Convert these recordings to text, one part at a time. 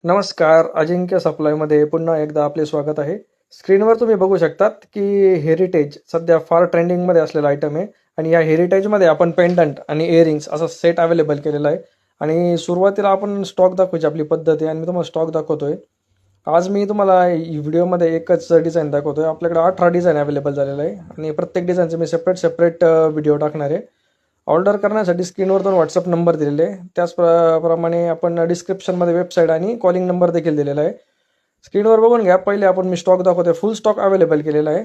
नमस्कार. अजिंक्य सप्लायमध्ये पुन्हा एकदा आपले स्वागत आहे. स्क्रीनवर तुम्ही बघू शकतात की हेरिटेज सध्या फार ट्रेंडिंगमध्ये असलेला आयटम आहे आणि या हेरिटेजमध्ये आपण पेंडंट आणि इयरिंग्स असा सेट अवेलेबल केलेला आहे. आणि सुरुवातीला आपण स्टॉक दाखवायची आपली पद्धत आहे आणि मी तुम्हाला स्टॉक दाखवतोय. आज मी तुम्हाला व्हिडिओमध्ये एकच डिझाईन दाखवतोय. आपल्याकडे 18 डिझाईन अवेलेबल झालेलं आहे आणि प्रत्येक डिझाईनचे मी सेपरेट व्हिडिओ टाकणार आहे. ऑर्डर करण्यासाठी स्क्रीनवर 2 व्हॉट्सअप नंबर दिलेले आहे. त्याचप्रमाणे आपण डिस्क्रिप्शनमध्ये वेबसाईट आणि कॉलिंग नंबर देखील दिलेला आहे. स्क्रीनवर बघून घ्या. पहिले आपण मी स्टॉक दाखवतोय. फुल स्टॉक अवेलेबल केलेला आहे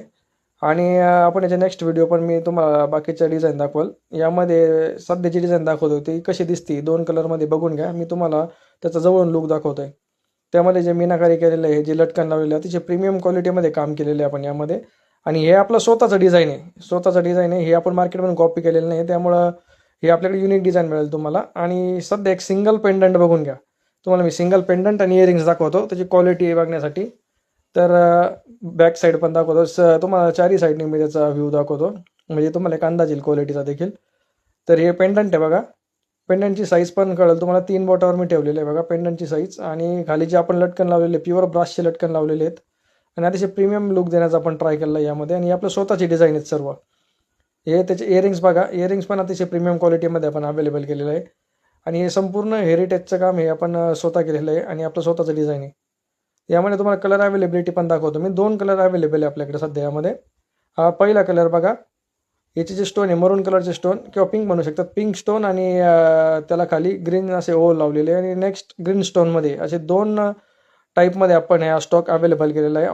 आणि आपण याच्या नेक्स्ट व्हिडिओ पण मी तुम्हाला बाकीच्या डिझाईन दाखवल. यामध्ये सध्याची डिझाईन दाखवतो ती कशी दिसते 2 कलरमध्ये बघून घ्या. मी तुम्हाला त्याचा जवळून लुक दाखवतोय. त्यामध्ये जे मीनाकारी केलेलं आहे, जे लटकन लावलेलं आहे, अतिशय प्रीमियम क्वालिटीमध्ये काम केलेलं आहे आपण यामध्ये. आणि हे आपलं स्वतःचं डिझाईन आहे. स्वतःचं डिझाईन आहे. हे आपण मार्केटमधून कॉपी केलेलं नाही. त्यामुळं हे आपल्याकडे युनिक डिझाईन मिळेल तुम्हाला. आणि सध्या एक सिंगल पेंडंट बघून घ्या. तुम्हाला मी सिंगल पेंडंट आणि इयरिंग्स दाखवतो त्याची क्वालिटी बघण्यासाठी. तर बॅक साईड पण दाखवतो. तुम्हाला चारही साईडने मी त्याचा व्ह्यू दाखवतो म्हणजे तुम्हाला एक अंदाज येईल क्वालिटीचा देखील. तर हे पेंडंट आहे बघा. पेंडंटची साईज पण कळेल तुम्हाला. 3 बोटावर मी ठेवलेले आहे बघा पेंडंटची साईज. आणि खाली जे आपण लटकन लावलेले प्युअर ब्रासचे लटकन लावलेले आहेत आणि अतिशय प्रीमियम लुक देण्याचा आपण ट्राय केला यामध्ये. आणि आपलं स्वतःची डिझाईन आहेत सर्व. हे त्याचे इयरिंग्स बघा. इयरिंग्स पण अतिशय प्रीमियम क्वालिटीमध्ये आपण अवेलेबल केलेलं आहे. आणि हे संपूर्ण हेरिटेजचं काम हे आपण स्वतः केलेलं आहे आणि आपलं स्वतःचं डिझाईन आहे. यामध्ये तुम्हाला कलर अवेलेबिलिटी पण दाखवतो मी. 2 कलर अवेलेबल आहे आपल्याकडे सध्या यामध्ये. हा पहिला कलर बघा. याचे जे स्टोन आहे मरून कलरचे स्टोन किंवा पिंक म्हणू शकतात. पिंक स्टोन आणि त्याला खाली ग्रीन असे ओव्हर लावलेले आणि नेक्स्ट ग्रीन स्टोनमध्ये असे 2 टाईपमध्ये आपण हा स्टॉक अवेलेबल केलेला आहे.